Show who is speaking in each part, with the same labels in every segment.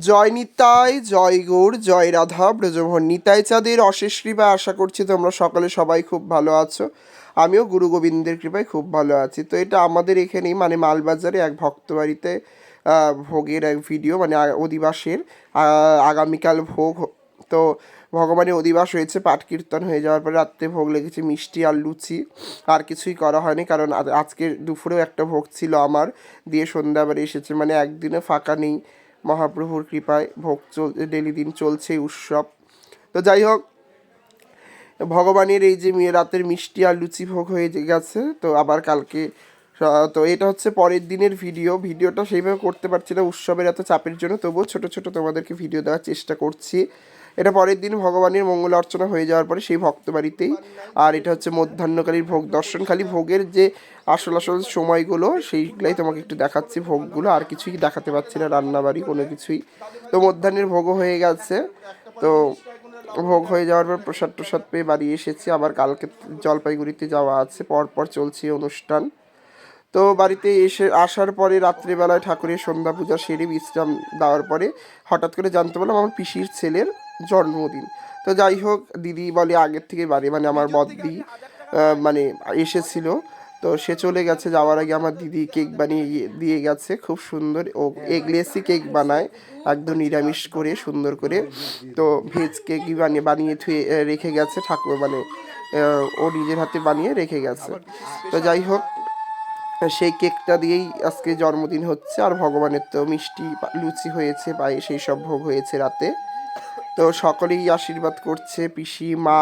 Speaker 1: জয় নিতাই, জয় গৌর, জয় রাধা ব্রজমোহন। নিতাই চাঁদের অশেষ কৃপায় আশা করছি তোমরা সকালে সবাই খুব ভালো আছো। আমিও গুরু গোবিন্দের কৃপায় খুব ভালো আছি। তো এটা আমাদের এখানেই মানে মালবাজারে এক ভক্ত বাড়িতে ভোগের এক ভিডিও, মানে অধিবাসের আগামীকাল ভোগ। তো ভগবানের অধিবাস হয়েছে, পাঠ কীর্তন হয়ে যাওয়ার পরে রাত্রে ভোগ লেগেছে মিষ্টি আর লুচি, আর কিছুই করা হয়নি কারণ আজকে দুপুরেও একটা ভোগ ছিল আমার, দিয়ে সন্ধ্যাবারে এসেছে, মানে একদিনে ফাঁকা নেই। মহাপ্রভুর কৃপায় ভোগ ডেলি দিন চলছে উৎসব। তো যাই হোক, ভগবানের এই যে রাতের মিষ্টি আর লুচি ভোগ হয়ে গেছে, তো আবার কালকে তো এটা হচ্ছে পরের দিনের ভিডিওটা সেইভাবে করতে পারছি না উৎসবের এত চাপের জন্য, তবুও ছোট ছোট তোমাদেরকে ভিডিও দেওয়ার চেষ্টা করছি। এটা পরের দিন ভগবানের মঙ্গল অর্চনা হয়ে যাওয়ার পরে সেই ভক্ত বাড়িতেই। আর এটা হচ্ছে মধ্যাহ্নকালীর ভোগ দর্শন, খালি ভোগের যে আসল সময়গুলো সেইগুলাই তোমাকে একটু দেখাচ্ছি, ভোগগুলো আর কিছুই দেখাতে পারছি না, রান্নাবাড়ি কোনো কিছুই। তো মধ্যাহ্নের ভোগও হয়ে গেছে। তো ভোগ হয়ে যাওয়ার পর প্রসাদ পেয়ে বাড়ি এসেছি, আবার কালকে জলপাইগুড়িতে যাওয়া আছে, পরপর চলছে অনুষ্ঠান। তো বাড়িতে আসার পরে রাত্রিবেলায় ঠাকুরের সন্ধ্যা পূজা সেরে বিশ্রাম দেওয়ার পরে হঠাৎ করে জানতে পারলাম আমার পিসির ছেলের জন্মদিন। তো যাই হোক, দিদি বলে আগের থেকে বাড়ি, মানে আমার বদ্দি মানে এসেছিল। তো সে চলে গেছে, যাওয়ার আগে আমার দিদি কেক বানিয়ে দিয়ে গেছে, খুব সুন্দর। ও এগলেসি কেক বানায় একদম নিরামিষ করে সুন্দর করে। তো ভেজ কেকই বানিয়ে থুয়ে রেখে গেছে ঠাকুর, মানে ও নিজের হাতে বানিয়ে রেখে গেছে। তো যাই হোক, সেই কেকটা দিয়েই আজকে জন্মদিন হচ্ছে। আর ভগবানের তো মিষ্টি লুচি হয়েছে, পায়ে সেই সব ভোগ হয়েছে রাতে। তো সকলেই আশীর্বাদ করছে, পিসি, মা,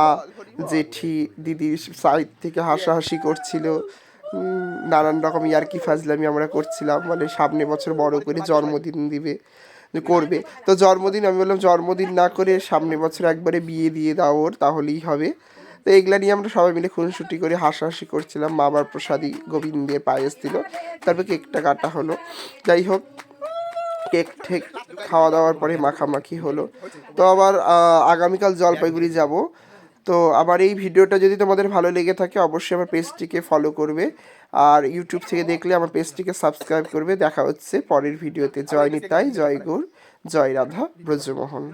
Speaker 1: জেঠি, দিদির সাইড থেকে হাসাহাসি করছিল, নানান রকম ইয়ার্কি ফাজলামি আমরা করছিলাম, মানে সামনে বছর বড় করে জন্মদিন করবে। তো জন্মদিন আমি বললাম জন্মদিন না করে সামনে বছর একবারে বিয়ে দিয়ে দাও ওর, তাহলেই হবে। তো এগুলা নিয়ে আমরা সবাই মিলে খুনসুটি করে হাসাহাসি করছিলাম। মা আবার প্রসাদী গোবিন্দের পায়েস দিল, তারপর কেকটা কাটা হলো। যাই হোক, কেক ঠেক খাওয়া দাওয়ার পরে মাখামাখি হলো। তো আবার আগামীকাল জলপাইগুড়ি যাব। তো আবার এই ভিডিওটা যদি তোমাদের ভালো লেগে থাকে অবশ্যই আমার পেজটিকে ফলো করবে, আর ইউটিউব থেকে দেখলে আমার পেজটিকে সাবস্ক্রাইব করবে। দেখা হচ্ছে পরের ভিডিওতে। জয় নিতাই, জয় গৌর, জয় রাধা ব্রজমোহন।